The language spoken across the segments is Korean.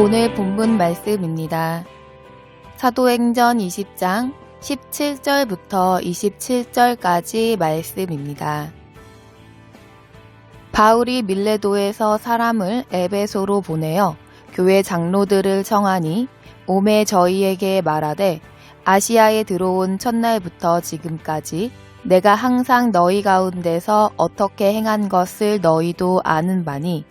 오늘 본문 말씀입니다. 사도행전 20장 17절부터 27절까지 말씀입니다. 바울이 밀레도에서 사람을 에베소로 보내어 교회 장로들을 청하니 오매 저희에게 말하되 아시아에 들어온 첫날부터 지금까지 내가 항상 너희 가운데서 어떻게 행한 것을 너희도 아는 바니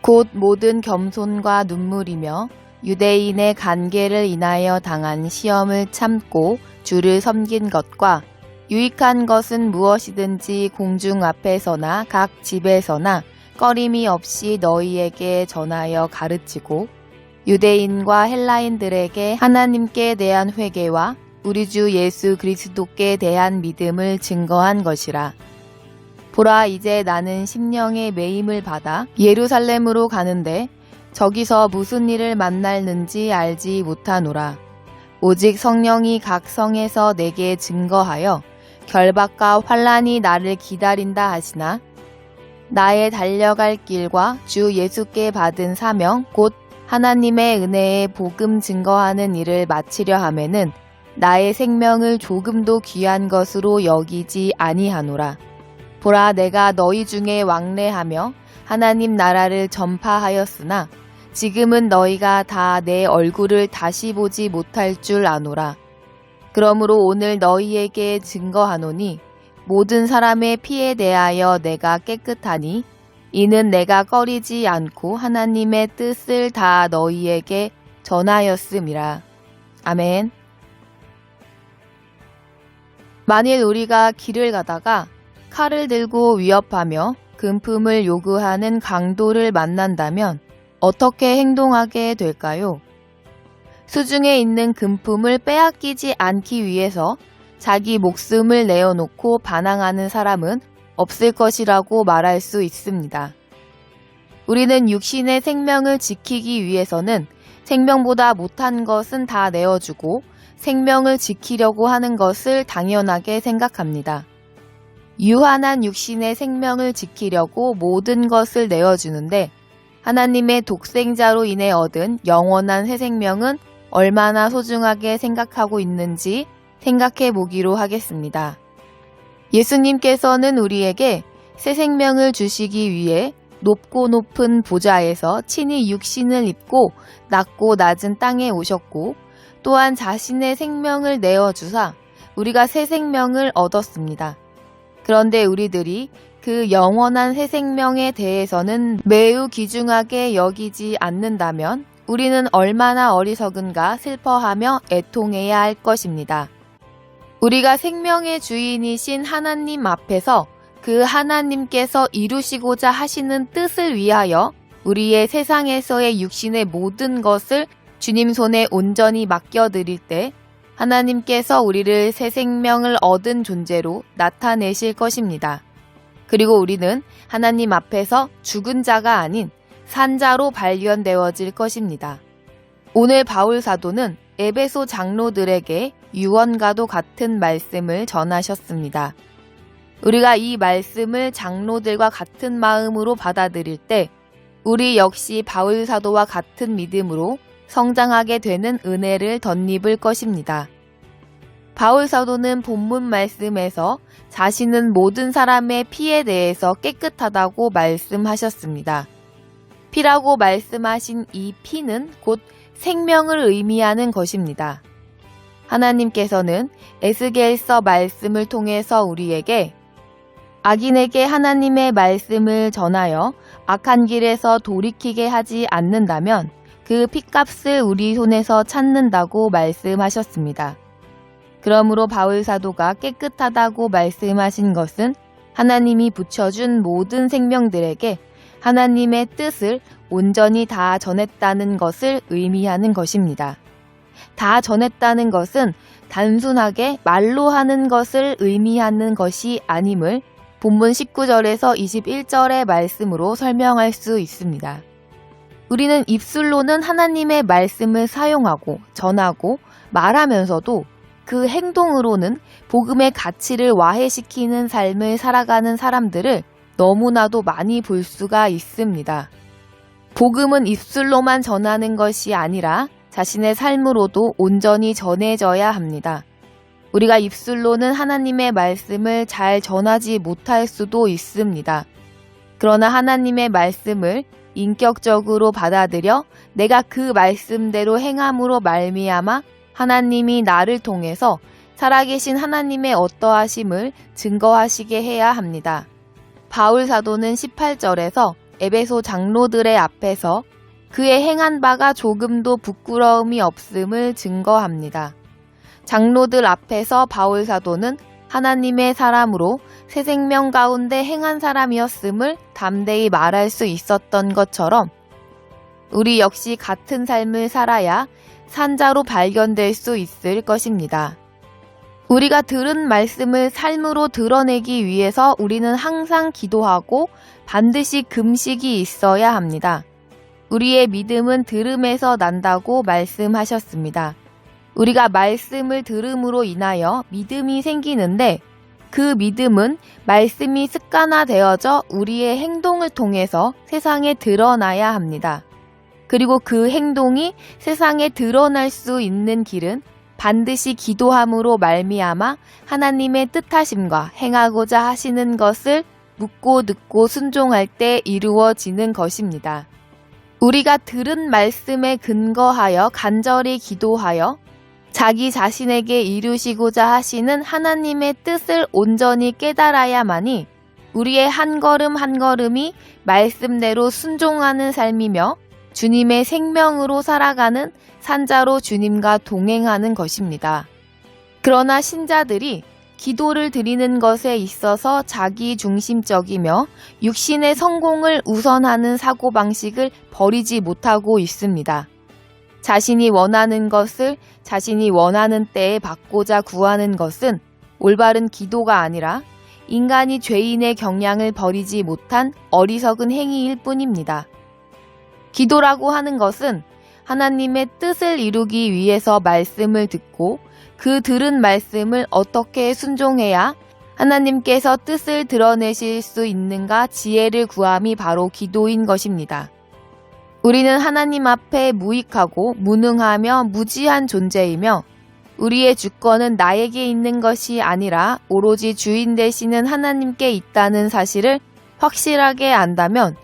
곧 모든 겸손과 눈물이며 유대인의 간계를 인하여 당한 시험을 참고 주를 섬긴 것과 유익한 것은 무엇이든지 공중 앞에서나 각 집에서나 꺼림이 없이 너희에게 전하여 가르치고 유대인과 헬라인들에게 하나님께 대한 회개와 우리 주 예수 그리스도께 대한 믿음을 증거한 것이라. 보라, 이제 나는 심령의 매임을 받아 예루살렘으로 가는데 저기서 무슨 일을 만날는지 알지 못하노라. 오직 성령이 각 성에서 내게 증거하여 결박과 환난이 나를 기다린다 하시나 나의 달려갈 길과 주 예수께 받은 사명 곧 하나님의 은혜의 복음 증거하는 일을 마치려 하면은 나의 생명을 조금도 귀한 것으로 여기지 아니하노라. 보라, 내가 너희 중에 왕래하며 하나님 나라를 전파하였으나 지금은 너희가 다 내 얼굴을 다시 보지 못할 줄 아노라. 그러므로 오늘 너희에게 증거하노니 모든 사람의 피에 대하여 내가 깨끗하니 이는 내가 꺼리지 않고 하나님의 뜻을 다 너희에게 전하였음이라. 아멘. 만일 우리가 길을 가다가 칼을 들고 위협하며 금품을 요구하는 강도를 만난다면 어떻게 행동하게 될까요? 수중에 있는 금품을 빼앗기지 않기 위해서 자기 목숨을 내어놓고 반항하는 사람은 없을 것이라고 말할 수 있습니다. 우리는 육신의 생명을 지키기 위해서는 생명보다 못한 것은 다 내어주고 생명을 지키려고 하는 것을 당연하게 생각합니다. 유한한 육신의 생명을 지키려고 모든 것을 내어주는데 하나님의 독생자로 인해 얻은 영원한 새 생명은 얼마나 소중하게 생각하고 있는지 생각해 보기로 하겠습니다. 예수님께서는 우리에게 새 생명을 주시기 위해 높고 높은 보좌에서 친히 육신을 입고 낮고 낮은 땅에 오셨고 또한 자신의 생명을 내어주사 우리가 새 생명을 얻었습니다. 그런데 우리들이 그 영원한 새 생명에 대해서는 매우 귀중하게 여기지 않는다면 우리는 얼마나 어리석은가 슬퍼하며 애통해야 할 것입니다. 우리가 생명의 주인이신 하나님 앞에서 그 하나님께서 이루시고자 하시는 뜻을 위하여 우리의 세상에서의 육신의 모든 것을 주님 손에 온전히 맡겨드릴 때 하나님께서 우리를 새 생명을 얻은 존재로 나타내실 것입니다. 그리고 우리는 하나님 앞에서 죽은 자가 아닌 산 자로 발견되어질 것입니다. 오늘 바울 사도는 에베소 장로들에게 유언과도 같은 말씀을 전하셨습니다. 우리가 이 말씀을 장로들과 같은 마음으로 받아들일 때 우리 역시 바울 사도와 같은 믿음으로 성장하게 되는 은혜를 덧입을 것입니다. 바울 사도는 본문 말씀에서 자신은 모든 사람의 피에 대해서 깨끗하다고 말씀하셨습니다. 피라고 말씀하신 이 피는 곧 생명을 의미하는 것입니다. 하나님께서는 에스겔서 말씀을 통해서 우리에게 악인에게 하나님의 말씀을 전하여 악한 길에서 돌이키게 하지 않는다면 그 핏값을 우리 손에서 찾는다고 말씀하셨습니다. 그러므로 바울 사도가 깨끗하다고 말씀하신 것은 하나님이 붙여준 모든 생명들에게 하나님의 뜻을 온전히 다 전했다는 것을 의미하는 것입니다. 다 전했다는 것은 단순하게 말로 하는 것을 의미하는 것이 아님을 본문 19절에서 21절의 말씀으로 설명할 수 있습니다. 우리는 입술로는 하나님의 말씀을 사용하고 전하고 말하면서도 그 행동으로는 복음의 가치를 와해시키는 삶을 살아가는 사람들을 너무나도 많이 볼 수가 있습니다. 복음은 입술로만 전하는 것이 아니라 자신의 삶으로도 온전히 전해져야 합니다. 우리가 입술로는 하나님의 말씀을 잘 전하지 못할 수도 있습니다. 그러나 하나님의 말씀을 인격적으로 받아들여 내가 그 말씀대로 행함으로 말미암아 하나님이 나를 통해서 살아계신 하나님의 어떠하심을 증거하시게 해야 합니다. 바울 사도는 18절에서 에베소 장로들의 앞에서 그의 행한 바가 조금도 부끄러움이 없음을 증거합니다. 장로들 앞에서 바울 사도는 하나님의 사람으로 새 생명 가운데 행한 사람이었음을 담대히 말할 수 있었던 것처럼 우리 역시 같은 삶을 살아야 산자로 발견될 수 있을 것입니다. 우리가 들은 말씀을 삶으로 드러내기 위해서 우리는 항상 기도하고 반드시 금식이 있어야 합니다. 우리의 믿음은 들음에서 난다고 말씀하셨습니다. 우리가 말씀을 들음으로 인하여 믿음이 생기는데 그 믿음은 말씀이 습관화되어져 우리의 행동을 통해서 세상에 드러나야 합니다. 그리고 그 행동이 세상에 드러날 수 있는 길은 반드시 기도함으로 말미암아 하나님의 뜻하심과 행하고자 하시는 것을 묻고 듣고 순종할 때 이루어지는 것입니다. 우리가 들은 말씀에 근거하여 간절히 기도하여 자기 자신에게 이루시고자 하시는 하나님의 뜻을 온전히 깨달아야만이 우리의 한 걸음 한 걸음이 말씀대로 순종하는 삶이며 주님의 생명으로 살아가는 산자로 주님과 동행하는 것입니다. 그러나 신자들이 기도를 드리는 것에 있어서 자기 중심적이며 육신의 성공을 우선하는 사고방식을 버리지 못하고 있습니다. 자신이 원하는 것을 자신이 원하는 때에 받고자 구하는 것은 올바른 기도가 아니라 인간이 죄인의 경향을 버리지 못한 어리석은 행위일 뿐입니다. 기도라고 하는 것은 하나님의 뜻을 이루기 위해서 말씀을 듣고 그 들은 말씀을 어떻게 순종해야 하나님께서 뜻을 드러내실 수 있는가 지혜를 구함이 바로 기도인 것입니다. 우리는 하나님 앞에 무익하고 무능하며 무지한 존재이며 우리의 주권은 나에게 있는 것이 아니라 오로지 주인 되시는 하나님께 있다는 사실을 확실하게 안다면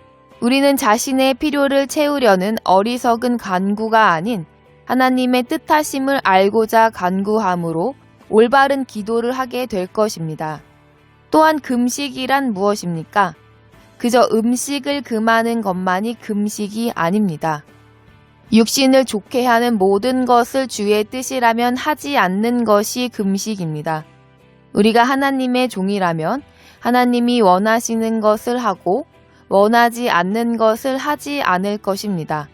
우리는 자신의 필요를 채우려는 어리석은 간구가 아닌 하나님의 뜻하심을 알고자 간구함으로 올바른 기도를 하게 될 것입니다. 또한 금식이란 무엇입니까? 그저 음식을 금하는 것만이 금식이 아닙니다. 육신을 좋게 하는 모든 것을 주의 뜻이라면 하지 않는 것이 금식입니다. 우리가 하나님의 종이라면 하나님이 원하시는 것을 하고 원하지 않는 것을 하지 않을 것입니다.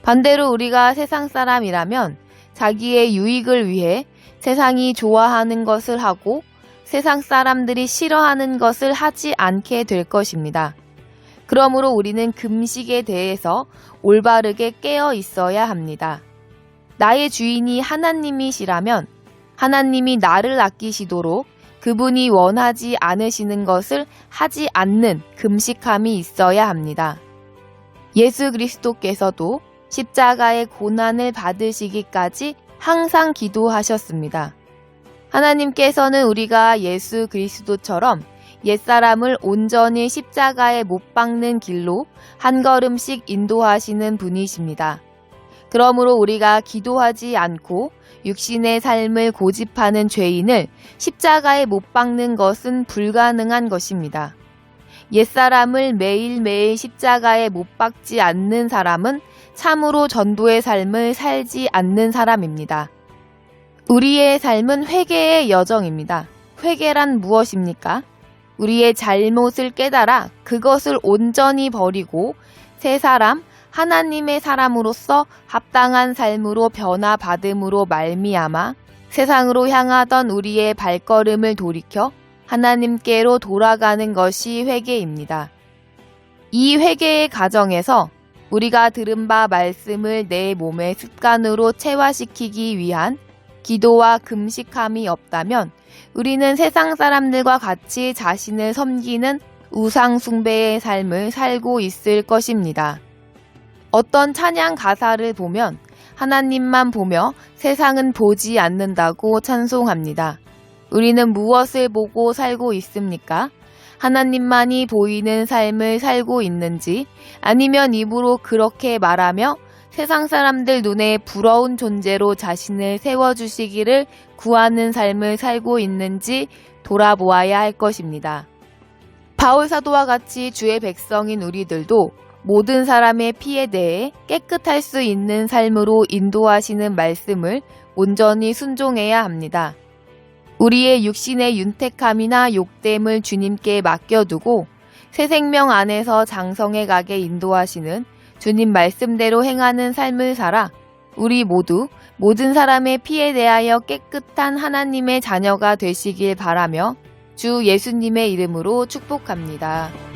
반대로 우리가 세상 사람이라면 자기의 유익을 위해 세상이 좋아하는 것을 하고 세상 사람들이 싫어하는 것을 하지 않게 될 것입니다. 그러므로 우리는 금식에 대해서 올바르게 깨어 있어야 합니다. 나의 주인이 하나님이시라면 하나님이 나를 아끼시도록 그분이 원하지 않으시는 것을 하지 않는 금식함이 있어야 합니다. 예수 그리스도께서도 십자가의 고난을 받으시기까지 항상 기도하셨습니다. 하나님께서는 우리가 예수 그리스도처럼 옛사람을 온전히 십자가에 못 박는 길로 한 걸음씩 인도하시는 분이십니다. 그러므로 우리가 기도하지 않고 육신의 삶을 고집하는 죄인을 십자가에 못 박는 것은 불가능한 것입니다. 옛사람을 매일매일 십자가에 못 박지 않는 사람은 참으로 전도의 삶을 살지 않는 사람입니다. 우리의 삶은 회개의 여정입니다. 회개란 무엇입니까? 우리의 잘못을 깨달아 그것을 온전히 버리고 새 사람, 하나님의 사람으로서 합당한 삶으로 변화받음으로 말미암아 세상으로 향하던 우리의 발걸음을 돌이켜 하나님께로 돌아가는 것이 회개입니다. 이 회개의 과정에서 우리가 들은 바 말씀을 내 몸의 습관으로 체화시키기 위한 기도와 금식함이 없다면 우리는 세상 사람들과 같이 자신을 섬기는 우상 숭배의 삶을 살고 있을 것입니다. 어떤 찬양 가사를 보면 하나님만 보며 세상은 보지 않는다고 찬송합니다. 우리는 무엇을 보고 살고 있습니까? 하나님만이 보이는 삶을 살고 있는지, 아니면 입으로 그렇게 말하며 세상 사람들 눈에 부러운 존재로 자신을 세워주시기를 구하는 삶을 살고 있는지 돌아보아야 할 것입니다. 바울 사도와 같이 주의 백성인 우리들도 모든 사람의 피에 대해 깨끗할 수 있는 삶으로 인도하시는 말씀을 온전히 순종해야 합니다. 우리의 육신의 윤택함이나 욕됨을 주님께 맡겨두고 새 생명 안에서 장성해 가게 인도하시는 주님 말씀대로 행하는 삶을 살아 우리 모두 모든 사람의 피에 대하여 깨끗한 하나님의 자녀가 되시길 바라며 주 예수님의 이름으로 축복합니다.